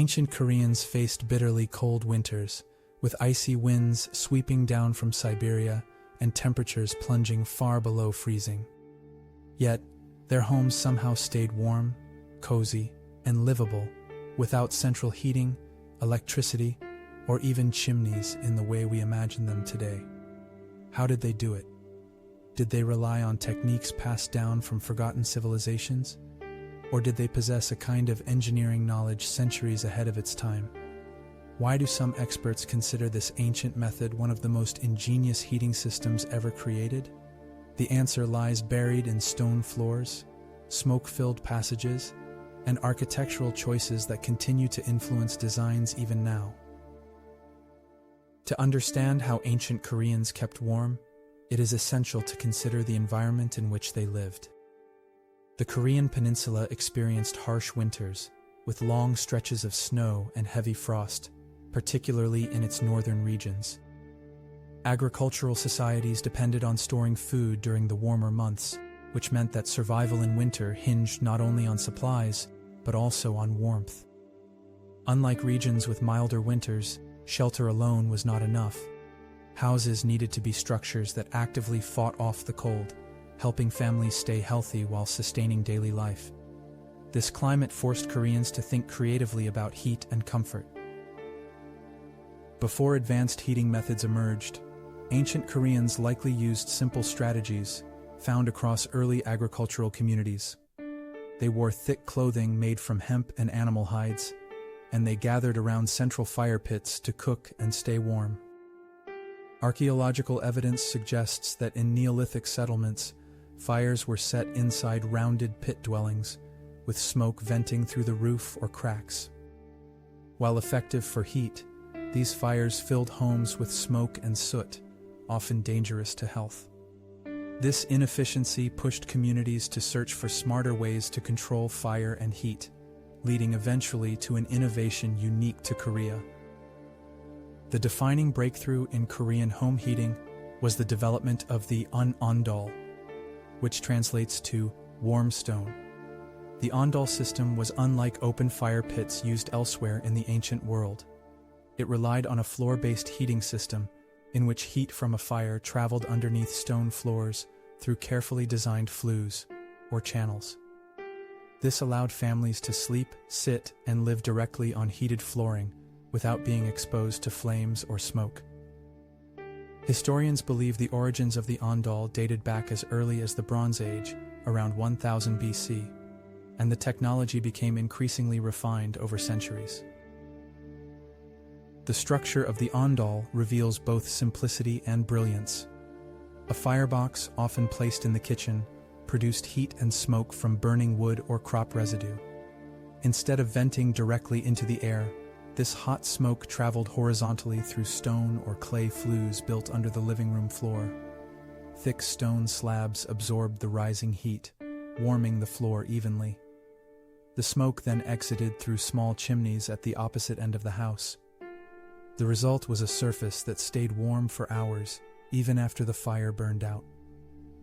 Ancient Koreans faced bitterly cold winters, with icy winds sweeping down from Siberia and temperatures plunging far below freezing. Yet, their homes somehow stayed warm, cozy, and livable, without central heating, electricity, or even chimneys in the way we imagine them today. How did they do it? Did they rely on techniques passed down from forgotten civilizations? Or did they possess a kind of engineering knowledge centuries ahead of its time? Why do some experts consider this ancient method one of the most ingenious heating systems ever created? The answer lies buried in stone floors, smoke-filled passages, and architectural choices that continue to influence designs even now. To understand how ancient Koreans kept warm, it is essential to consider the environment in which they lived. The Korean Peninsula experienced harsh winters, with long stretches of snow and heavy frost, particularly in its northern regions. Agricultural societies depended on storing food during the warmer months, which meant that survival in winter hinged not only on supplies, but also on warmth. Unlike regions with milder winters, shelter alone was not enough. Houses needed to be structures that actively fought off the cold, helping families stay healthy while sustaining daily life. This climate forced Koreans to think creatively about heat and comfort. Before advanced heating methods emerged, ancient Koreans likely used simple strategies found across early agricultural communities. They wore thick clothing made from hemp and animal hides, and they gathered around central fire pits to cook and stay warm. Archaeological evidence suggests that in Neolithic settlements, fires were set inside rounded pit dwellings, with smoke venting through the roof or cracks. While effective for heat, these fires filled homes with smoke and soot, often dangerous to health. This inefficiency pushed communities to search for smarter ways to control fire and heat, leading eventually to an innovation unique to Korea. The defining breakthrough in Korean home heating was the development of the Ondol, which translates to warm stone. The Ondol system was unlike open fire pits used elsewhere in the ancient world. It relied on a floor-based heating system in which heat from a fire traveled underneath stone floors through carefully designed flues, or channels. This allowed families to sleep, sit, and live directly on heated flooring without being exposed to flames or smoke. Historians believe the origins of the Ondol dated back as early as the Bronze Age, around 1000 BC, and the technology became increasingly refined over centuries. The structure of the Ondol reveals both simplicity and brilliance. A firebox, often placed in the kitchen, produced heat and smoke from burning wood or crop residue. Instead of venting directly into the air, this hot smoke traveled horizontally through stone or clay flues built under the living room floor. Thick stone slabs absorbed the rising heat, warming the floor evenly. The smoke then exited through small chimneys at the opposite end of the house. The result was a surface that stayed warm for hours, even after the fire burned out.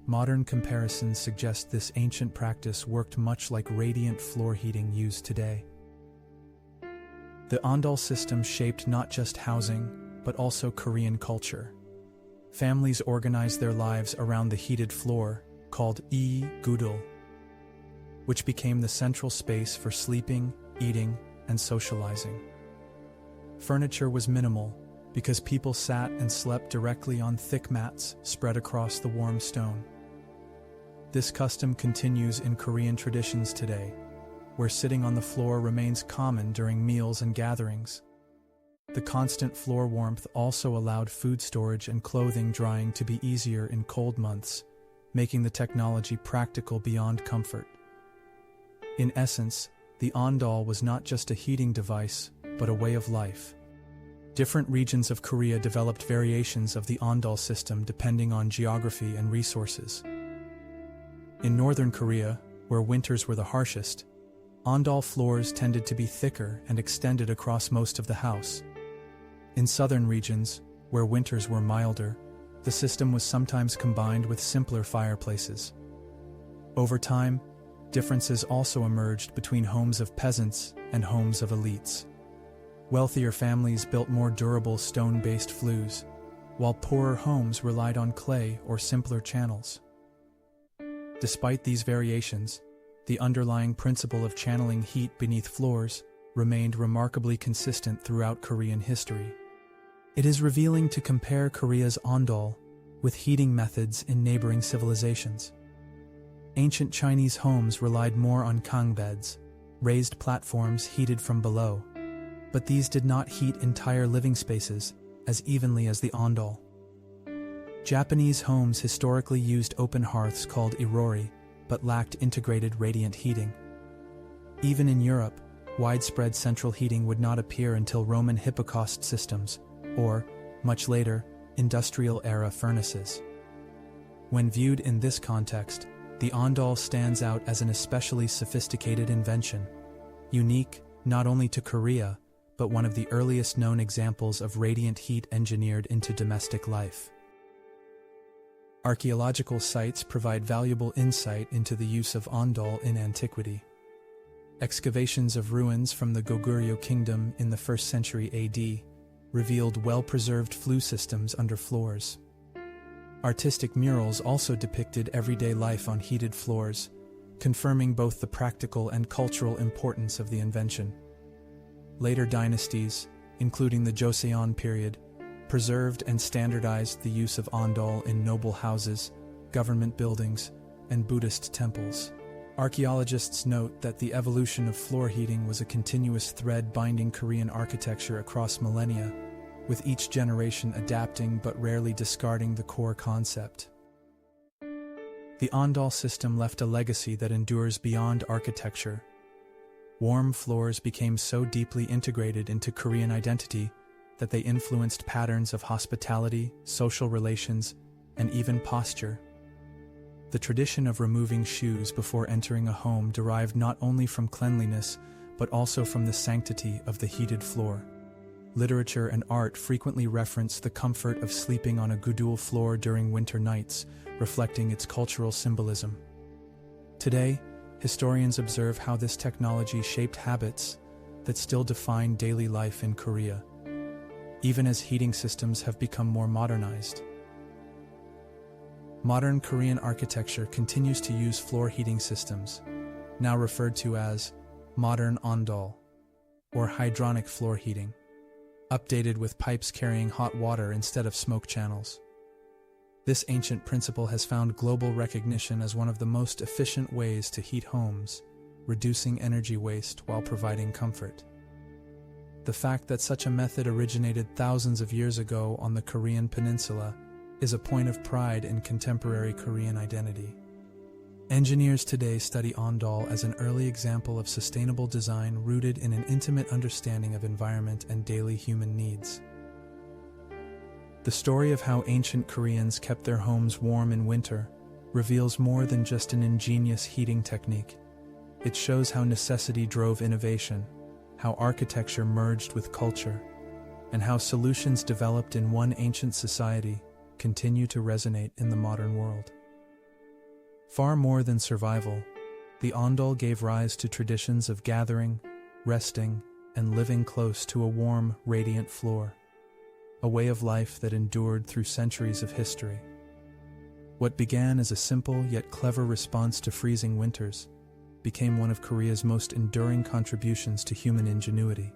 Modern comparisons suggest this ancient practice worked much like radiant floor heating used today. The Ondol system shaped not just housing, but also Korean culture. Families organized their lives around the heated floor, called gudul, which became the central space for sleeping, eating, and socializing. Furniture was minimal, because people sat and slept directly on thick mats spread across the warm stone. This custom continues in Korean traditions today, where sitting on the floor remains common during meals and gatherings. The constant floor warmth also allowed food storage and clothing drying to be easier in cold months, making the technology practical beyond comfort. In essence, the Ondol was not just a heating device, but a way of life. Different regions of Korea developed variations of the Ondol system depending on geography and resources. In northern Korea, where winters were the harshest, Ondol floors tended to be thicker and extended across most of the house. In southern regions, where winters were milder, the system was sometimes combined with simpler fireplaces. Over time, differences also emerged between homes of peasants and homes of elites. Wealthier families built more durable stone-based flues, while poorer homes relied on clay or simpler channels. Despite these variations, the underlying principle of channeling heat beneath floors remained remarkably consistent throughout Korean history. It is revealing to compare Korea's Ondol with heating methods in neighboring civilizations. Ancient Chinese homes relied more on kang beds, raised platforms heated from below, but these did not heat entire living spaces as evenly as the Ondol. Japanese homes historically used open hearths called irori, but lacked integrated radiant heating. Even in Europe, widespread central heating would not appear until Roman hypocaust systems, or, much later, industrial-era furnaces. When viewed in this context, the Ondol stands out as an especially sophisticated invention, unique not only to Korea, but one of the earliest known examples of radiant heat engineered into domestic life. Archaeological sites provide valuable insight into the use of Ondol in antiquity. Excavations of ruins from the Goguryeo kingdom in the 1st century AD revealed well-preserved flue systems under floors. Artistic murals also depicted everyday life on heated floors, confirming both the practical and cultural importance of the invention. Later dynasties, including the Joseon period, preserved and standardized the use of Ondol in noble houses, government buildings, and Buddhist temples. Archaeologists note that the evolution of floor heating was a continuous thread binding Korean architecture across millennia, with each generation adapting but rarely discarding the core concept. The Ondol system left a legacy that endures beyond architecture. Warm floors became so deeply integrated into Korean identity that they influenced patterns of hospitality, social relations, and even posture. The tradition of removing shoes before entering a home derived not only from cleanliness, but also from the sanctity of the heated floor. Literature and art frequently reference the comfort of sleeping on a gudul floor during winter nights, reflecting its cultural symbolism. Today, historians observe how this technology shaped habits that still define daily life in Korea, even as heating systems have become more modernized. Modern Korean architecture continues to use floor heating systems, now referred to as modern Ondol, or hydronic floor heating, updated with pipes carrying hot water instead of smoke channels. This ancient principle has found global recognition as one of the most efficient ways to heat homes, reducing energy waste while providing comfort. The fact that such a method originated thousands of years ago on the Korean Peninsula is a point of pride in contemporary Korean identity. Engineers today study Ondol as an early example of sustainable design rooted in an intimate understanding of environment and daily human needs. The story of how ancient Koreans kept their homes warm in winter reveals more than just an ingenious heating technique. It shows how necessity drove innovation, how architecture merged with culture, and how solutions developed in one ancient society continue to resonate in the modern world. Far more than survival, the Ondol gave rise to traditions of gathering, resting, and living close to a warm, radiant floor, a way of life that endured through centuries of history. What began as a simple yet clever response to freezing winters became one of Korea's most enduring contributions to human ingenuity.